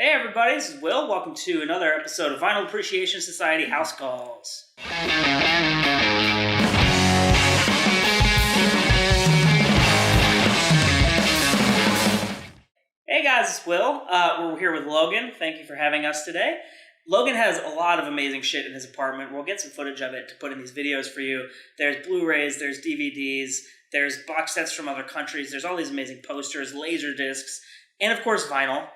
Hey everybody, this is Will. Welcome to another episode of Vinyl Appreciation Society House Calls. Hey guys, it's Will. We're here with Logan. Thank you for having us today. Logan has a lot of amazing shit in his apartment. We'll get some footage of it to put in these videos for you. There's Blu-rays, there's DVDs, there's box sets from other countries, there's all these amazing posters, laser discs, and of course vinyl.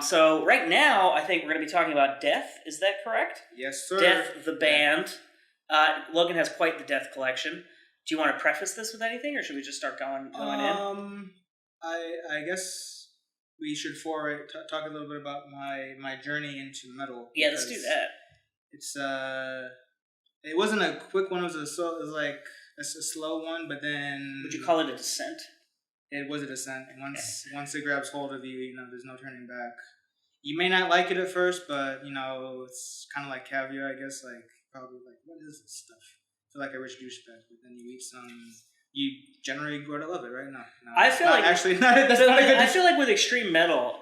So right now, I think we're going to be talking about Death. Is that correct? Yes, sir. Death, the band. Logan has quite the Death collection. Do you want to preface this with anything, or should we just start going in? I guess we should talk a little bit about my journey into metal. Yeah, let's do that. It's it wasn't a quick one. It was like a slow one, but then. Would you call it a descent? It was a descent. Once it grabs hold of you, there's no turning back. You may not like it at first, but it's kind of like caviar, I guess. Like probably like, what is this stuff? I feel like a rich douchebag, but then you eat some, you generally grow to love it, right? No, I feel like actually not. That's not a good. I feel like with extreme metal,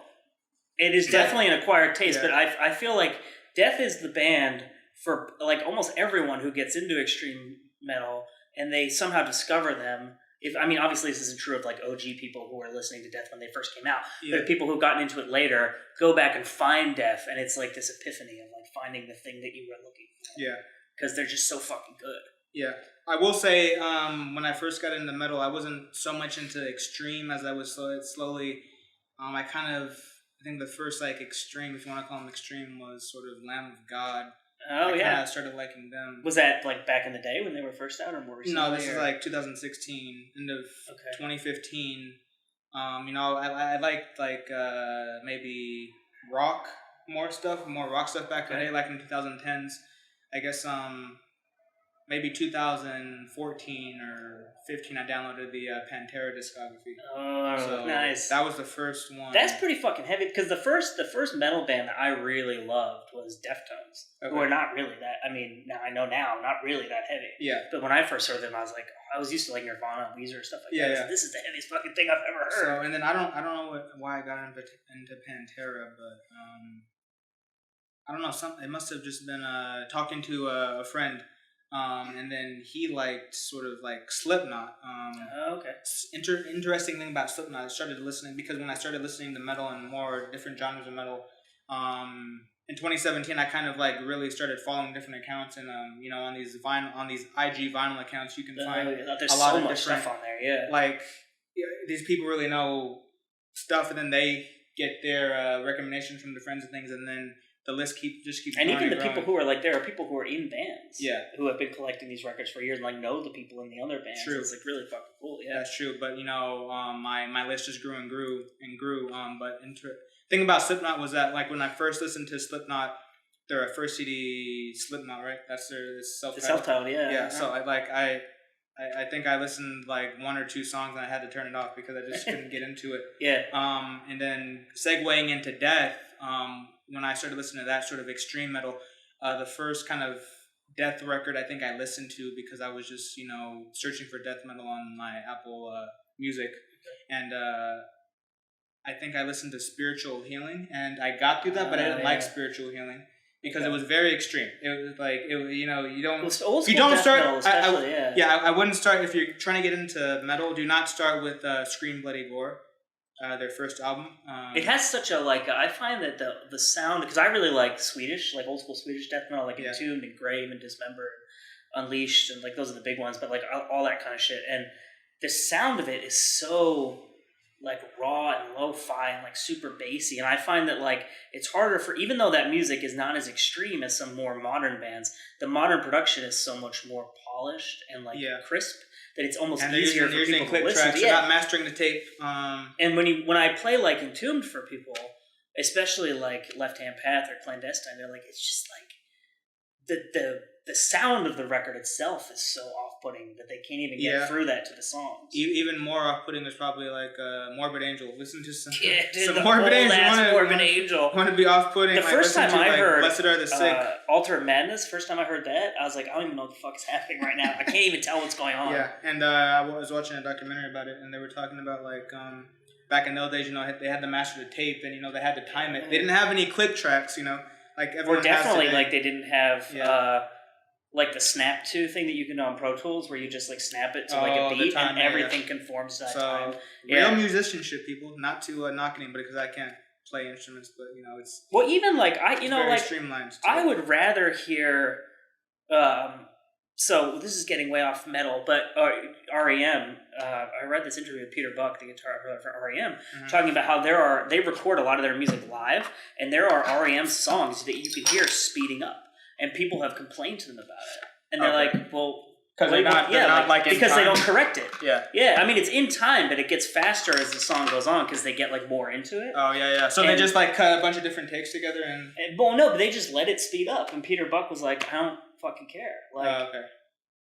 it is definitely an acquired taste. Yeah. But I feel like Death is the band for like almost everyone who gets into extreme metal, and they somehow discover them. Obviously this isn't true of like OG people who were listening to Death when they first came out. Yeah. But people who've gotten into it later go back and find Death, and it's like this epiphany of like finding the thing that you were looking for. Yeah. Because they're just so fucking good. Yeah. I will say, when I first got into metal, I wasn't so much into extreme as I was slowly. I think the first like extreme, if you want to call them extreme, was sort of Lamb of God. Oh, I started liking them. Was that like back in the day when they were first out, or more recently? No, this is like 2016, end of 2015. I liked like maybe more rock stuff back in the day, like in 2010s. I guess maybe 2014 or 15, I downloaded the Pantera discography. Oh, so nice. That was the first one. That's pretty fucking heavy, because the first metal band that I really loved was Deftones, who are not really that, now I know now, not really that heavy. Yeah. But when I first heard them, I was like, I was used to like Nirvana, Weezer, stuff like that. Yeah. This is the heaviest fucking thing I've ever heard. So, and then I don't know why I got into Pantera, but I don't know, it must have just been talking to a friend. And then he liked sort of like Slipknot. Interesting thing about Slipknot, I started listening because when I started listening to metal and more different genres of metal, in 2017 I kind of like really started following different accounts, and on these IG vinyl accounts you can find there's a lot so of much different stuff on there. Yeah, like these people really know stuff, and then they get their recommendations from their friends and things, and then the list just keeps and growing. And even the people who are like, there are people who are in bands, who have been collecting these records for years and like know the people in the other bands. True. It's like really fucking cool. Yeah, that's true. But my list just grew and grew. But thing about Slipknot was that like when I first listened to Slipknot, their first CD, Slipknot, right? That's their self-titled. Yeah. Yeah. So I think I listened like one or two songs and I had to turn it off because I just couldn't get into it. Yeah. And then segueing into Death, when I started listening to that sort of extreme metal, the first kind of Death record I think I listened to because I was just, searching for death metal on my Apple Music. And I think I listened to Spiritual Healing, and I got through that, but I didn't like Spiritual Healing because it was very extreme. It was like, you don't... If you don't start... I wouldn't start... If you're trying to get into metal, do not start with Scream Bloody Gore. Their first album. It has such a I find that the sound, because I really like Swedish, like old school Swedish death metal, like Entombed and Grave and Dismember, Unleashed, and like those are the big ones, but like all that kind of shit. And the sound of it is so like raw and lo-fi and like super bassy. And I find that like it's harder even though that music is not as extreme as some more modern bands, the modern production is so much more polished and like crisp, that it's almost easier for people to listen to. You're not mastering the tape. And when I play like Entombed for people, especially like Left Hand Path or Clandestine, they're like, it's just like the sound of the record itself is so off-putting that they can't even get through that to the songs. Even more off-putting is probably like Morbid Angel. Listen to some some Morbid Angel. Morbid Angel. Want to be off-putting? The first time I heard Blessed Are the Sick, Alternate Madness. First time I heard that, I was like, I don't even know what the fuck is happening right now. I can't even tell what's going on. Yeah, and I was watching a documentary about it, and they were talking about like back in those days, they had to master the tape, and they had to time it. They didn't have any click tracks, like everyone or definitely has today. like they didn't have like the snap to thing that you can do on Pro Tools, where you just like snap it to like a beat and everything conforms to that time. Real musicianship, people. Not to knock anybody because I can't play instruments, but it's even like very streamlined. Too. I would rather hear. So this is getting way off metal, but REM. I read this interview with Peter Buck, the guitar player for REM, talking about how they record a lot of their music live, and there are REM songs that you can hear speeding up, and people have complained to them about it, and they're like, well. Because they're not like in because time. They don't correct it. Yeah. I mean, it's in time, but it gets faster as the song goes on because they get like more into it. Oh yeah. So they just like cut a bunch of different takes together and well, no, but they just let it speed up. And Peter Buck was like, I don't fucking care. Like, okay.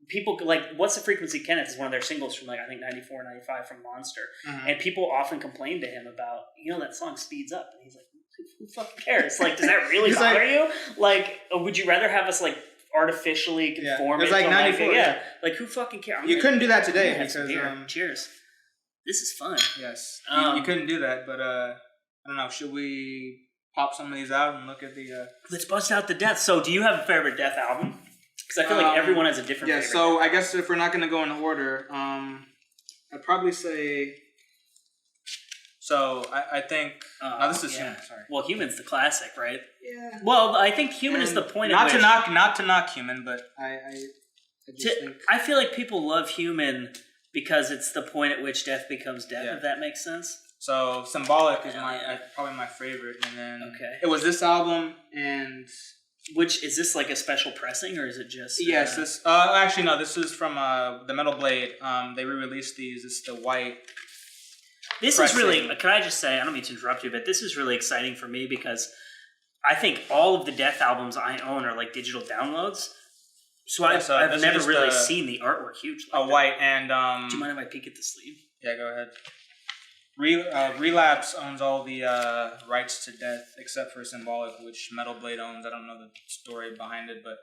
People like, What's the Frequency, Kenneth is one of their singles from like I think 94, 95 from Monster, and people often complain to him about that song speeds up, and he's like, who fucking cares? Like, does that really bother you? Like, would you rather have us like artificially conform it? It's like 94. Like who fucking cares? You couldn't do that today because cheers. This is fun. Yes, you couldn't do that, but I don't know. Should we pop some of these out and look at the? Let's bust out the Death. So, do you have a favorite Death album? Because I feel like everyone has a different. Yeah. favorite So I guess if we're not going to go in order, I'd probably say. So I think this is Human. Sorry. Well, Human's the classic, right? Yeah. Well, I think Human is the point. Not to knock Human, but I just think I feel like people love Human because it's the point at which death becomes death. Yeah. If that makes sense. So Symbolic is probably my favorite, and then it was this album and. Which is this like a special pressing or is it just? Yes, this. Actually, no. This is from the Metal Blade. They re-released these. It's the white. This is really. Can I just say? I don't mean to interrupt you, but this is really exciting for me because I think all of the Death albums I own are like digital downloads. So I've never really seen the artwork hugely. White and. Do you mind if I peek at the sleeve? Yeah, go ahead. Relapse owns all the rights to Death except for Symbolic, which Metal Blade owns. I don't know the story behind it, but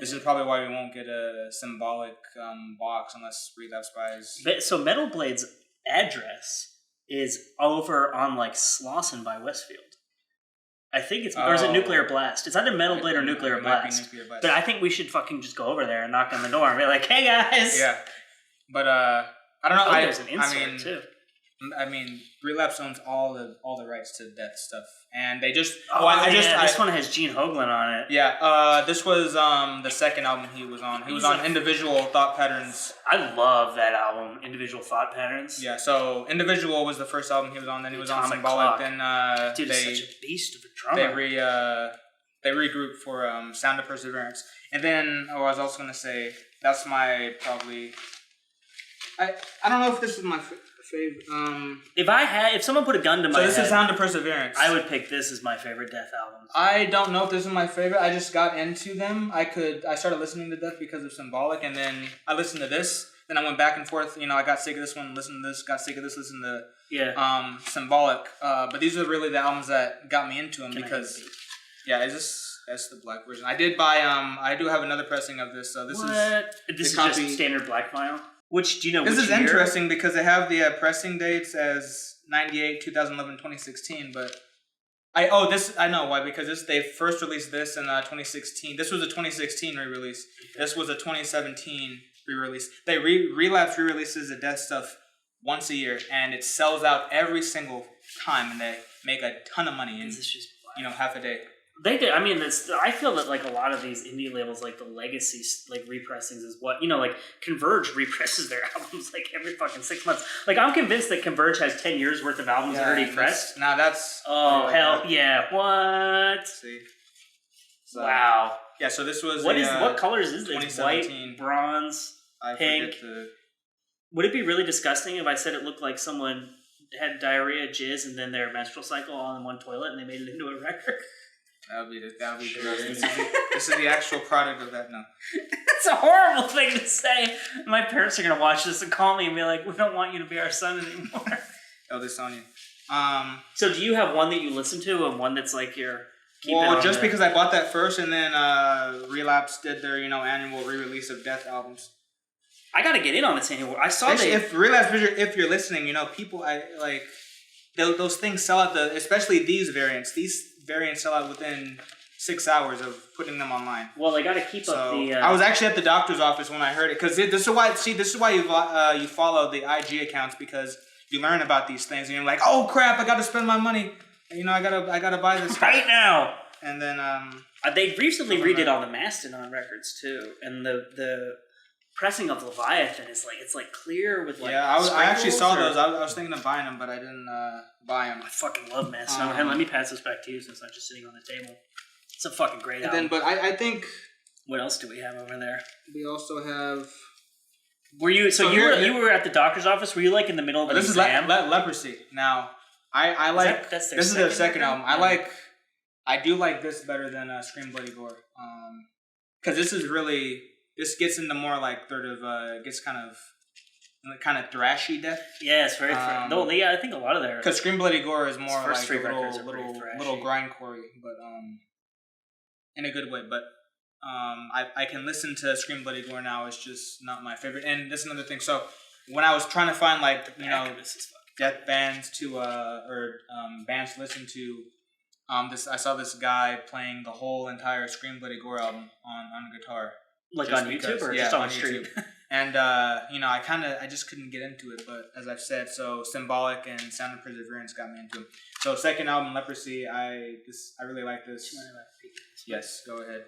this is probably why we won't get a Symbolic box unless Relapse buys. So Metal Blade's address is over on like Slauson by Westfield. I think it's, or is it Nuclear Blast? It's either Metal Blade or Nuclear Blast. But I think we should fucking just go over there and knock on the door and be like, "Hey guys." Yeah, but I don't know. There's an insert too. I mean, Relapse owns all the rights to Death stuff, and they just. This one has Gene Hoglan on it. Yeah, this was the second album he was on. He was on Individual Thought Patterns. I love that album, Individual Thought Patterns. Yeah, so Individual was the first album he was on. Then he was on Symbolic. Then dude, he's such a beast of a drummer. They regrouped for Sound of Perseverance, and then I was also gonna say that's my probably. I don't know if this is my favorite. If someone put a gun to my head, this is Sound of Perseverance. I would pick this as my favorite Death album. I don't know if this is my favorite. I just got into them. I started listening to Death because of Symbolic, and then I listened to this. Then I went back and forth. I got sick of this one, listened to this, got sick of this, listened to Symbolic. But these are really the albums that got me into them because that's the black version. I did buy I do have another pressing of this. So this is just standard black vinyl. Which, do you know this which is year? Interesting because they have the pressing dates as 98, 2011, 2016, but I know why, because they first released this in 2016. This was a 2016 re-release. Okay. This was a 2017 re-release. Relapse re-releases the Death stuff once a year, and it sells out every single time, and they make a ton of money in half a day. They did. I mean, I feel that like a lot of these indie labels, like the legacy, like repressings, is what like Converge represses their albums like every fucking 6 months. Like I'm convinced that Converge has 10 years worth of albums already pressed. That's hell yeah! What? See, wow. Yeah. So this was what colors is this? White, bronze, pink. Would it be really disgusting if I said it looked like someone had diarrhea, jizz, and then their menstrual cycle all in one toilet, and they made it into a record? That'll be this is the actual product of that. No, that's a horrible thing to say. My parents are gonna watch this and call me and be like, "We don't want you to be our son anymore." Oh, this on you. So do you have one that you listen to and one that's like your? Just because I bought that first, and then Relapse did their annual re-release of Death albums. I gotta get in on this annual. I saw if Relapse, if you're listening, people those things sell out especially these variants. These variants sell out within 6 hours of putting them online. Well, they got to keep up the. I was actually at the doctor's office when I heard it, because this is why you follow the IG accounts, because you learn about these things and you're like, oh crap, I got to spend my money. I gotta buy this right now. And then they recently redid all the Mastodon records too, and the pressing of Leviathan is like, it's like clear with like. Yeah, I actually saw those. I was thinking of buying them, but I didn't buy them. I fucking love Mastodon. Let me pass this back to you since I'm just sitting on the table. It's a fucking great album. But I think. What else do we have over there? We also have. Were you you were at the doctor's office? Were you like in the middle of an exam? This is Leprosy. Now, I like. This is their second album. I do like this better than Scream Bloody Gore. Because this gets into more like gets kind of thrashy death. Yeah, it's very. Yeah, I think a lot of their. Because Scream Bloody Gore is more like a little grindcore, but in a good way. But I can listen to Scream Bloody Gore now. It's just not my favorite. And that's another thing. So when I was trying to find death bands bands to listen to. I saw this guy playing the whole entire Scream Bloody Gore album on guitar, like on YouTube or just on the street. And I just couldn't get into it. But as I've said, so Symbolic and Sound of Perseverance got me into it. So second album, Leprosy, I really like this. Yes, go ahead.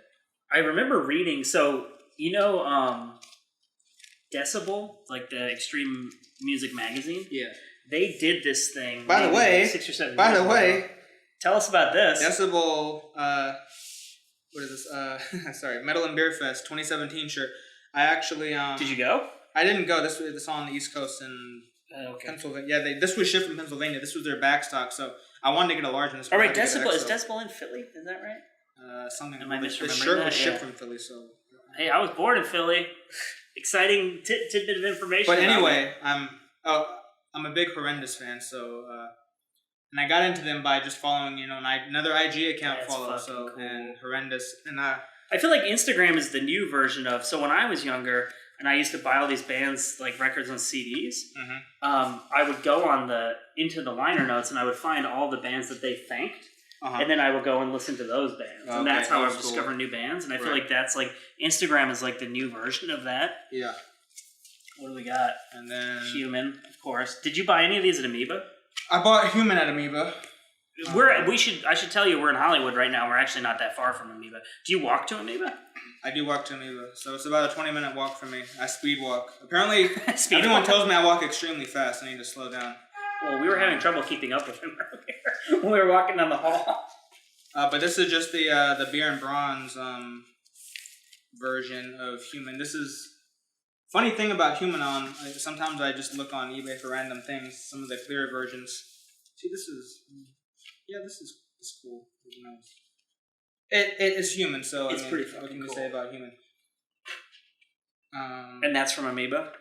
I remember reading. So Decibel, like the extreme music magazine. Yeah, they did this thing. By the way, 6 or 7 years By the ago. way. Tell us about this. Decibel, what is this? Sorry, Metal and Beer Fest 2017 shirt. I actually Did you go? I didn't go. This was on the East Coast in Pennsylvania. Yeah, this was shipped from Pennsylvania. This was their backstock, so I wanted to get a large one. All right, Decibel is Decibel in Philly? Is that right? Something. Am I misremembering the shirt that? was shipped from Philly, so. Hey, I was born in Philly. Exciting tidbit of information. But anyway, I'm a big Horrendous fan, so. And I got into them by just following, another IG account cool. And Horrendous. And I feel like Instagram is the new version of. So when I was younger, and I used to buy all these bands like records on CDs, I would go into the liner notes, and I would find all the bands that they thanked, and then I would go and listen to those bands, and that's how I was discovering new bands. And I feel like that's like Instagram is like the new version of that. Yeah. What do we got? And then Human, of course. Did you buy any of these at Amoeba? I bought Human at Amoeba. I should tell you we're in Hollywood right now. We're actually not that far from Amoeba. Do you walk to Amoeba? I do walk to Amoeba, so it's about a 20-minute walk for me. I speed walk. Apparently, everyone tells me I walk extremely fast. I need to slow down. Well, we were having trouble keeping up with him earlier when we were walking down the hall. But this is just the Beer and Bronze version of Human. This is funny thing about Humanon. Sometimes I just look on eBay for random things. Some of the clearer versions. See, this is cool. It's Human, so it's pretty fucking what can you cool. say about Human? And that's from Amoeba?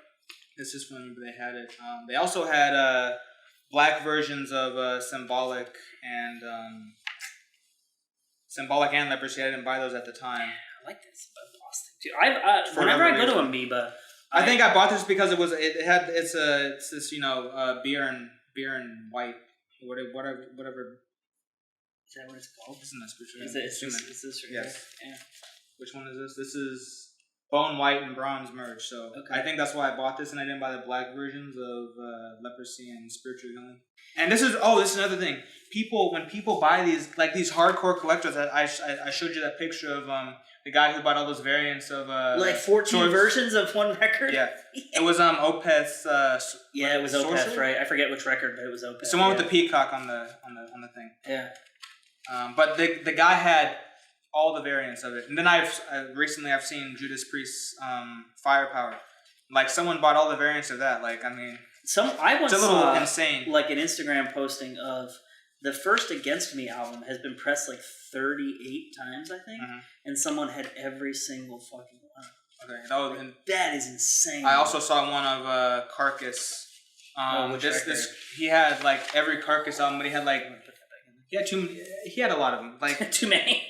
This is from Amoeba. They had it. They also had black versions of Symbolic and Leprosy. I didn't buy those at the time. I like this about Boston too. Whenever I go to Amoeba, I think I bought this because it's this beer and white whatever. Is that what it's called? Isn't that spiritual? Is this right? Yes. Yeah. Which one is this? This is Bone White and Bronze merged. So I think that's why I bought this, and I didn't buy the black versions of Leprosy and Spiritual Healing. And this is another thing. When people buy these hardcore collectors, I showed you that picture of the guy who bought all those variants of 14 versions of one record. Yeah, it was Opeth. It was Opeth, right? I forget which record, but it was Opeth. It's the one with the peacock on the thing. Yeah. But the guy had all the variants of it, and then I've seen Judas Priest's Firepower. Like someone bought all the variants of that. Like I mean, I once it's a little saw, insane. Like an Instagram posting of the first Against Me album has been pressed like 38 times, I think, and someone had every single fucking one. Okay, that is insane. I also saw one of Carcass. He had like every Carcass album, but he had like he had a lot of them. Like too many.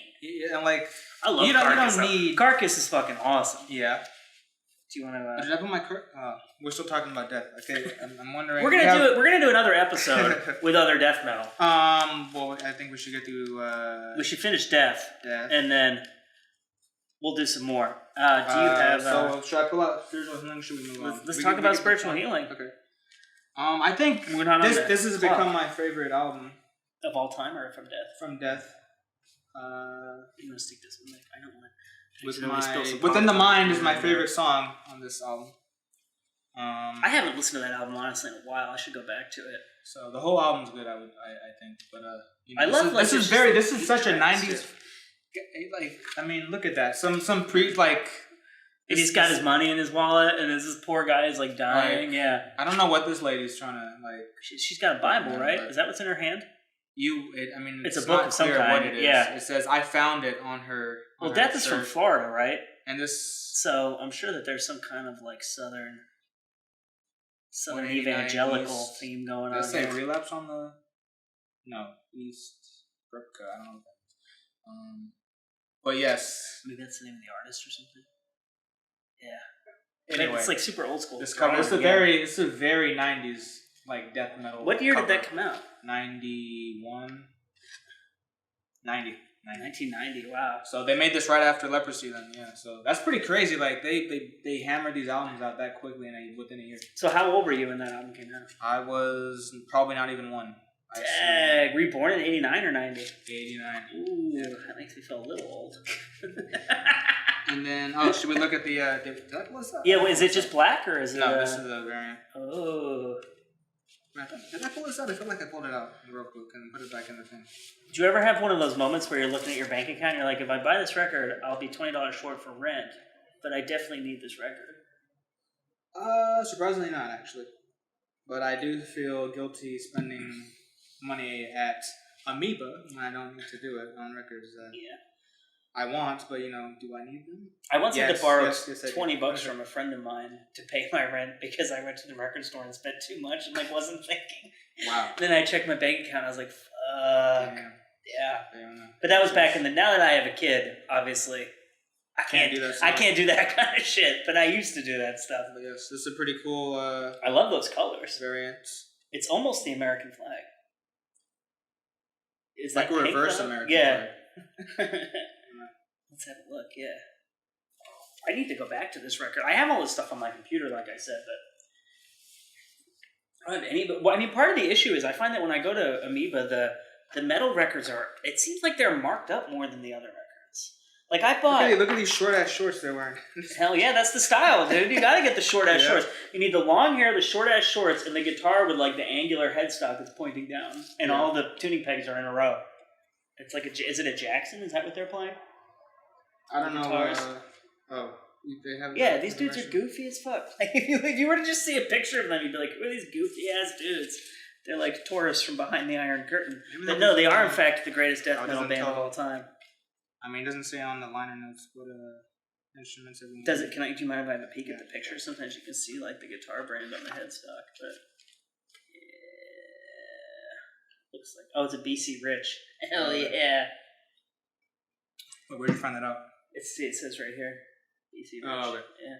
And like I love Carcass. You don't need Carcass is fucking awesome. Yeah. Do you want to? Did I put my we're still talking about death. Okay, I'm wondering. We're gonna do another episode with other death metal. Well, I think we should get to. We should finish death, and then we'll do some more. Do you have? So should I pull out spiritual healing? Should we move on? Let's talk about spiritual healing. Okay. I think this has become my favorite album of all time, or from death. From death. You want to stick this one? I don't want. Within the Mind is my favorite song on this album. I haven't listened to that album honestly in a while. I should go back to it. So the whole album's good. I think, but I love this is such a '90s. Like, I mean, look at that. Some pre like. He's got his money in his wallet, and this poor guy is like dying. Yeah. I don't know what this lady's trying to like. She's got a Bible, right? Is that what's in her hand? It's a book of some kind. What it is. Yeah. It says, "I found it on her." Well, death is from Florida, right? And this. So I'm sure that there's some kind of like southern evangelical theme going on. Does it say Relapse on the? No, East Brooke. I don't know. But yes. Maybe that's the name of the artist or something. Yeah. Anyway, it's like super old school. This cover. It's a very '90s like death metal. What year did that come out? 91. 1990. Wow. So they made this right after Leprosy, then. Yeah. So that's pretty crazy. Like they hammered these albums out that quickly within a year. So how old were you when that album came out? I was probably not even one. Dang, were you born in 89 or 90? 89. Ooh, that makes me feel a little old. And then, should we look at the? What's that? Yeah, is it just black or is it? No, this is a variant. Oh. Did I pull this out? I feel like I pulled it out real quick and put it back in the thing. Do you ever have one of those moments where you're looking at your bank account and you're like, if I buy this record, I'll be $20 short for rent, but I definitely need this record? Surprisingly not, actually. But I do feel guilty spending money at Amoeba when I don't need to do it on records that I want, but do I need them? I once had to borrow $20 from a friend of mine to pay my rent because I went to the record store and spent too much and wasn't thinking. Wow. Then I checked my bank account and I was like, fuck. Yeah. But that was back in now that I have a kid, obviously, I can't do that stuff. I can't do that kind of shit, but I used to do that stuff. But yes, this is a pretty cool I love those colors. Variant. It's almost the American flag. It's like a reverse American flag. Let's have a look, I need to go back to this record. I have all this stuff on my computer, like I said, but I don't have any. But part of the issue is I find that when I go to Amoeba, the metal records it seems like they're marked up more than the other records. Like I bought... Hey, look at these short-ass shorts they're wearing. Hell yeah, that's the style, dude. You gotta get the short-ass shorts. You need the long hair, the short-ass shorts, and the guitar with the angular headstock that's pointing down. And all the tuning pegs are in a row. It's like is it a Jackson? Is that what they're playing? I don't know. They have. Yeah, these dudes are goofy as fuck. If you were to just see a picture of them, you'd be like, "Who are these goofy ass dudes?" They're like tourists from behind the Iron Curtain. But no, they are in fact the greatest death metal band of all time. I mean, it doesn't say on the liner notes what instruments everyone. Does it? Do you mind if I have a peek at the picture? Sometimes you can see the guitar brand on the headstock, but looks like it's a BC Rich. Hell yeah! Wait, where'd you find that out? It says right here. BC Rich. Oh, okay. Yeah.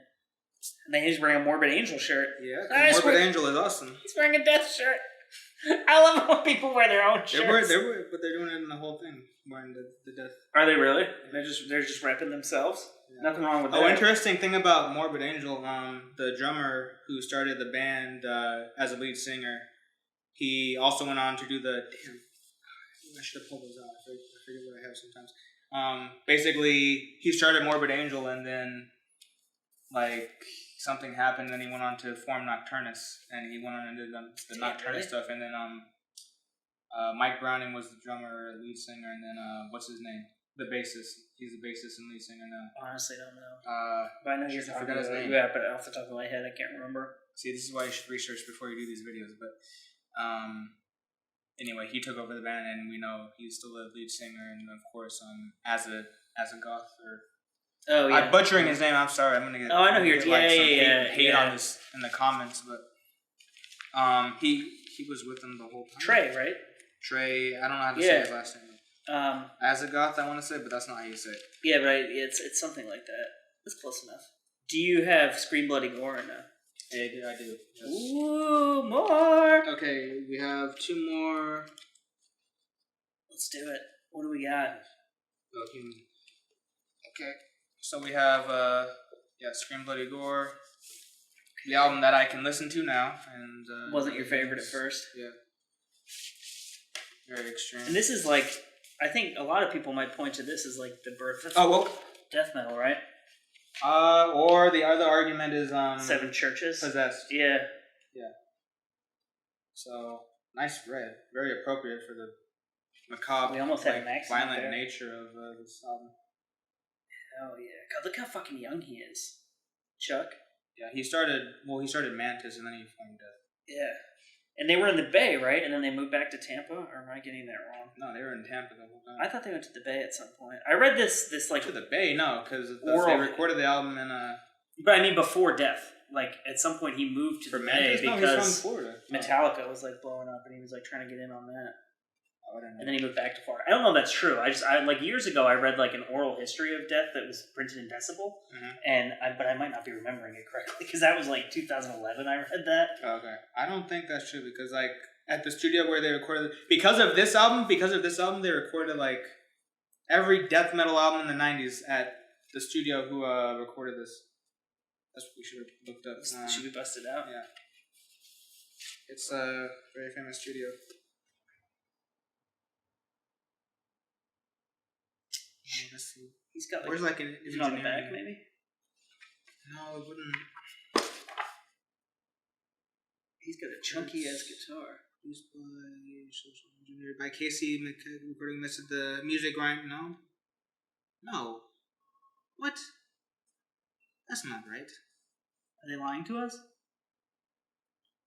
And then he's wearing a Morbid Angel shirt. Yeah, Morbid Angel is awesome. He's wearing a death shirt. I love it when people wear their own shirts. But they're doing it in the whole thing, wearing the death. Are they really? They're just repping themselves. Yeah. Nothing wrong with that. Oh, interesting thing about Morbid Angel. The drummer who started the band as a lead singer, he also went on to do the. Damn, I should have pulled those out. I forget what I have sometimes. Basically, he started Morbid Angel, and then something happened, and he went on to form Nocturnus, and he went on and did the Nocturnus stuff, and then Mike Browning was the drummer, lead singer, and then what's his name? The bassist. He's the bassist and lead singer now. Honestly, don't know. But I know you're talking about his name. Yeah, but off the top of my head, I can't remember. See, this is why you should research before you do these videos. But anyway, he took over the band, and we know he's still the lead singer, and of course, as a goth or. Oh yeah. I'm butchering his name. I'm sorry. I'm gonna get. Oh, I know who you're. Hate on this in the comments, but he was with them the whole time. Trey, right? Trey. I don't know how to say his last name. As a goth, I want to say, but that's not how you say it. Yeah, but it's something like that. It's close enough. Do you have Scream Bloody Gore or no? I do. Yes. Ooh, more! Okay, we have 2 more. Let's do it. What do we got? Okay. So we have, Scream Bloody Gore. The album that I can listen to now. And wasn't your favorite at first? Yeah. Very extreme. And this is like, I think a lot of people might point to this as like the birth of death metal, right? Or the other argument is Seven Churches. Possessed. Yeah. Yeah. So nice read, very appropriate for the macabre, we almost had an accent violent there. nature of this album. Oh yeah, God, look how fucking young he is, Chuck. Yeah, he started Mantis and then he formed Death. Yeah. And they were in the Bay, right? And then they moved back to Tampa? Or am I getting that wrong? No, they were in Tampa the whole time. I thought they went to the Bay at some point. I read this like... To the Bay? No, because they recorded the album in But I mean before Death. Like, at some point he moved to the Bay because he's from Florida. Metallica was, like, blowing up and he was, like, trying to get in on that. Oh, I don't know. And then he moved back to Florida. I don't know if that's true. Like, years ago, I read, like, an oral history of Death that was printed in Decibel. Mm-hmm. But I might not be remembering it correctly because that was, like, 2011 I read that. Okay. I don't think that's true because, like, at the studio where they recorded because of this album they recorded like every death metal album in the 90s at the studio who recorded this. That's what we should have looked up. Should we bust it out? Yeah. It's a very famous studio. Let's see. He's got like, where's like an on the back maybe? No, it wouldn't. He's got a chunky ass guitar. Used by social engineer by Casey McKay, recording this at the music grind. No. What? That's not right. Are they lying to us?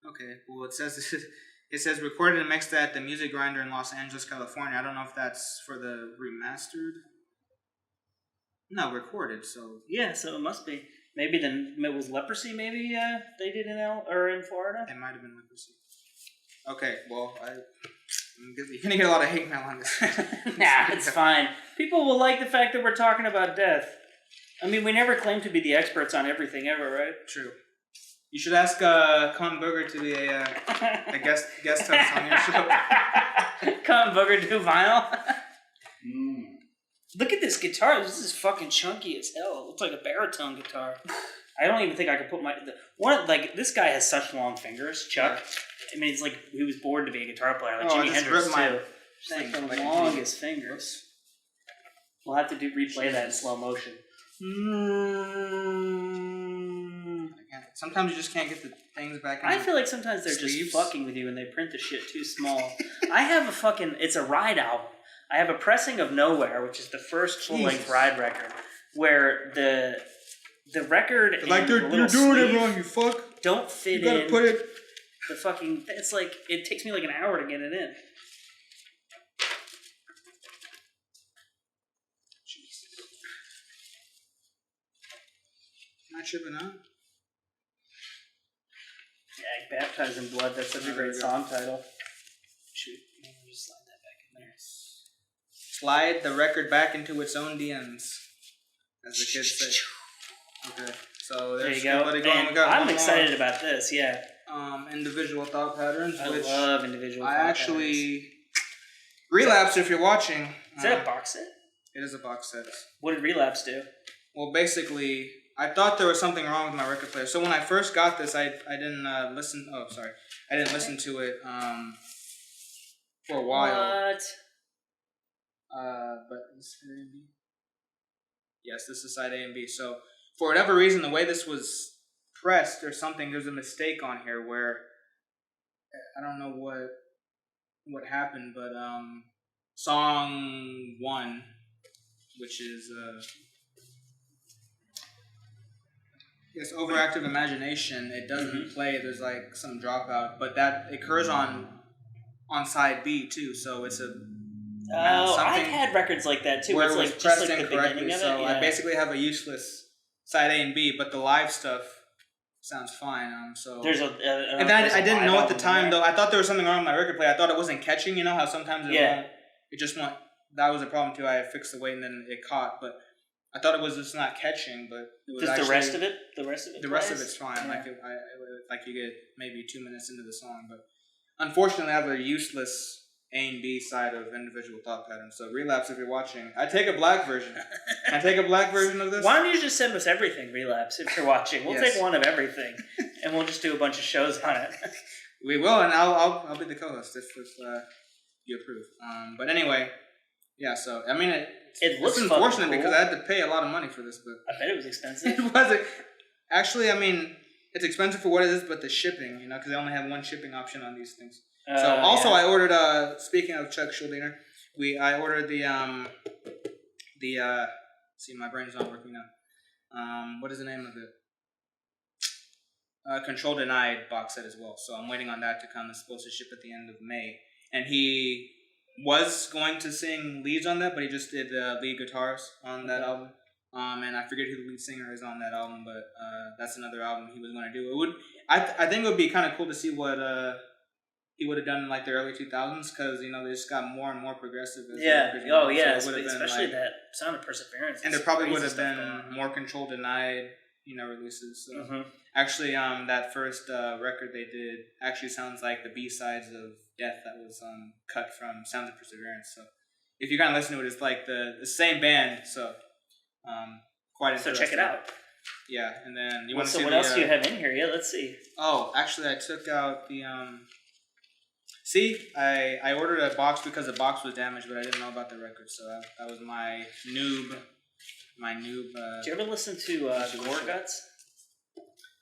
Okay. Well, it says recorded and mixed at the Music Grinder in Los Angeles, California. I don't know if that's for the remastered. No, recorded. So yeah, so it must be. Maybe then it was Leprosy. Maybe they did in Florida. It might have been Leprosy. Okay, well, you're gonna get a lot of hate mail on this. Nah, it's fine. People will like the fact that we're talking about death. I mean, we never claim to be the experts on everything ever, right? True. You should ask Con Booger to be a guest host on your show. Con Booger do vinyl. Look at this guitar. This is fucking chunky as hell. It looks like a baritone guitar. I don't even think I could put this guy has such long fingers, Chuck. Yeah. I mean, it's like he was born to be a guitar player, like Jimi Hendrix too. Just like the longest fingers. We'll have to replay that in slow motion. Sometimes you just can't get the things back. I feel like sometimes they're just fucking with you and they print the shit too small. I have it's a Ride album. I have a pressing of Nowhere, which is the first full-length Ride record, where the record and like you're doing it wrong, you fuck. Don't fit in. You gotta put it. The fucking, it's like, it takes me like an hour to get it in. Jesus. Am I tripping out? Yeah, Baptized in Blood, that's such a great song title. Shoot, just slide that back in there. Slide the record back into its own DMs, as the kids say. Okay, so there you go. I'm excited about this, yeah. Individual Thought Patterns. I love Individual Thought Patterns. Relapse, if you're watching. Is that a box set? It is a box set. What did Relapse do? Well, basically, I thought there was something wrong with my record player. So when I first got this, I didn't listen. Oh, sorry. I didn't listen to it for a while. What? But this is A and B. Yes, this is side A and B. So for whatever reason, the way this was pressed or something, there's a mistake on here where I don't know what happened, but song 1, which is Overactive Imagination, it doesn't play. There's like some dropout, but that occurs on side B too. So it's a I've had records like that too. Where it's it was like pressed just like incorrectly. The beginning of so it. Yeah. I basically have a useless side A and B, but the live stuff sounds fine. So there's and then I didn't know at the time though. I thought there was something wrong with my record player. I thought it wasn't catching. You know how sometimes it just went. That was a problem too. I fixed the weight and then it caught. But I thought it was just not catching, but it was Just actually, the rest of it. the rest of it's fine. Yeah. Like you get maybe 2 minutes into the song, but unfortunately, I have a useless A and B side of individual thought patterns. So Relapse, if you're watching, I take a black version. Can I take a black version of this? Why don't you just send us everything, Relapse, if you're watching? We'll take one of everything, and we'll just do a bunch of shows on it. We will, and I'll be the co-host if you approve. But anyway, yeah. So I mean, it looks unfortunate cool. because I had to pay a lot of money for this, but I bet it was expensive. It wasn't. Actually, I mean, it's expensive for what it is, but the shipping, because they only have one shipping option on these things. So also, I ordered. Speaking of Chuck Schuldiner, I ordered the. See, my brain is not working now. What is the name of it? Control Denied box set as well. So I'm waiting on that to come. It's supposed to ship at the end of May. And he was going to sing leads on that, but he just did lead guitars on that album. And I forget who the lead singer is on that album, but that's another album he was going to do. I think it would be kind of cool to see what he would have done in like the early 2000s, because they just got more and more progressive. Especially that Sound of Perseverance. And there probably would have been more Control Denied releases. So actually, that first record they did actually sounds like the B-sides of Death that was cut from Sounds of Perseverance. So if you kind of listen to it, it's like the same band. So quite interesting. So check it out. Yeah, and then you want to see what else do you have in here? Yeah, let's see. Oh, actually, I took out the See, I ordered a box because the box was damaged, but I didn't know about the record, so that was my noob. Did you ever listen to Gore Guts?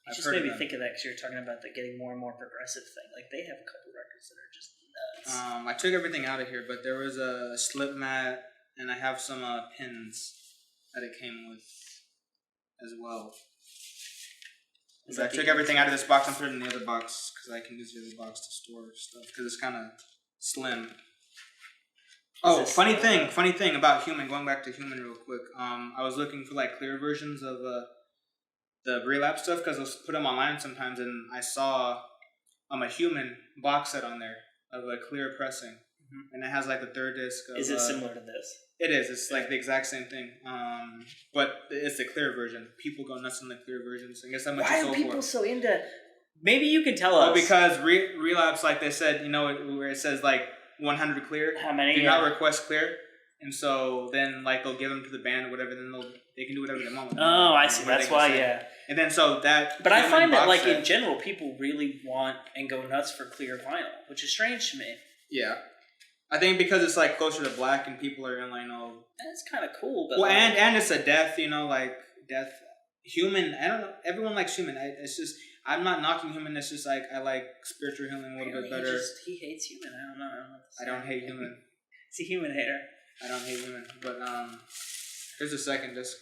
It just made me think of that because you're talking about the getting more and more progressive thing. Like, they have a couple records that are just nuts. I took everything out of here, but there was a slip mat, and I have some pins that it came with as well. So I took everything out of this box and put it in the other box because I can use the other box to store stuff because it's kind of slim. Oh, funny thing about Human. Going back to Human real quick. I was looking for like clear versions of the Relapse stuff because I put them online sometimes, and I saw a Human box set on there of a clear pressing, and it has like the third disc. Is it similar to this? It is. It's like the exact same thing. But it's the clear version. People go nuts on the clear versions. I guess that much. Why are people so into? Maybe you can tell us. Well, because Relapse, like they said, where it says like 100 clear. How many? Do not request clear. And so then, like, they'll give them to the band or whatever. Then they can do whatever they want with them. Oh, I see. That's why, yeah. And then so that. But I find that, like, in general, people really want and go nuts for clear vinyl, which is strange to me. Yeah. I think because it's like closer to black and people are in like that's kind of cool. But well, and it's a death, like Death. Human. I don't know. Everyone likes Human. It's just I'm not knocking Human. It's just like I like spiritual healing a little bit better. He hates Human. I don't know. I don't hate Human. It's a Human hater. I don't hate Human, but here's the second disc.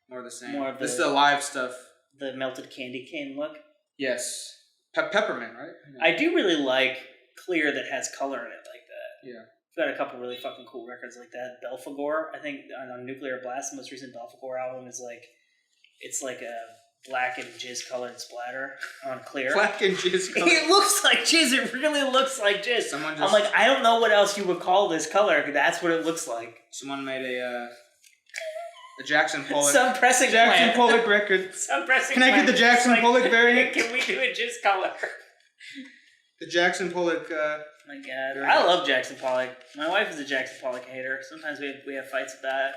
More of the same. This is the the live stuff. The melted candy cane look. Yes. Peppermint, right? Yeah. I do really like clear that has color in it like that. Yeah. We've got a couple really fucking cool records like that. Belphegor, I think on Nuclear Blast, the most recent Belphegor album is like, it's like a black and jizz colored splatter on clear. Black and jizz colored. It looks like jizz. It really looks like jizz. I'm like, I don't know what else you would call this color. That's what it looks like. Someone made a Jackson Pollock. Some pressing Jackson Pollock record. Some pressing Can I get the Jackson Pollock variant? Can we do a jizz color? The Jackson Pollock. My God, I love Jackson Pollock. My wife is a Jackson Pollock hater. Sometimes we have fights about it.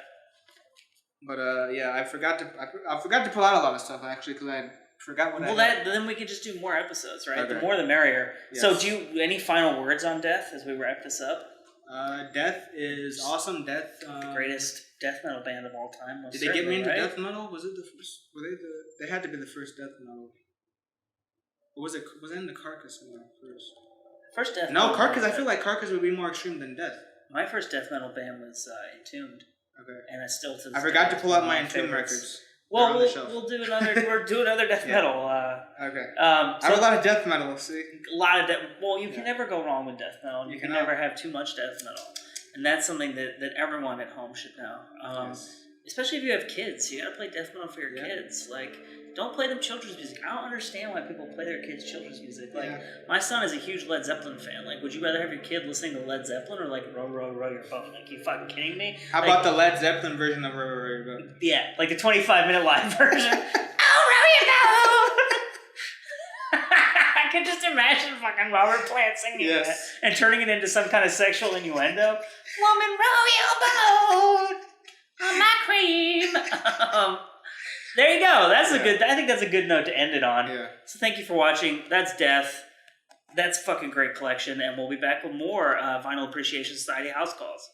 But yeah, I forgot to pull out a lot of stuff actually because I forgot what. Then we can just do more episodes, right? Okay. The more the merrier. Yes. So, any final words on Death as we wrap this up? Death is awesome. Death, the greatest death metal band of all time. Did they get me into death metal? Was it the first? Were they They had to be the first death metal. Or was it in the Carcass one first? First death. No, Carcass. I feel like Carcass would be more extreme than Death. My first death metal band was Entombed. Okay. And I still to. I forgot to pull out my Entombed records. Well, we'll do another. We're doing another death metal. Okay. I have a lot of death metal. See. A lot of death. Well, you can never go wrong with death metal. You can never have too much death metal, and that's something that everyone at home should know. Yes. Especially if you have kids, you gotta play death metal for your kids. Like, don't play them children's music. I don't understand why people play their kids children's music. Like, my son is a huge Led Zeppelin fan. Like, would you rather have your kid listening to Led Zeppelin or like Row, Row, Row Your Boat? Like, you fucking kidding me? How about the Led Zeppelin version of Row, Row, Row Your Boat? Yeah, like the 25-minute live version. Oh, row your boat! I can just imagine fucking Robert Plant singing that and turning it into some kind of sexual innuendo. Woman, row your boat on my cream. There you go. That's a good. I think that's a good note to end it on. Yeah. So thank you for watching. That's Death. That's a fucking great collection, and we'll be back with more Vinyl Appreciation Society house calls.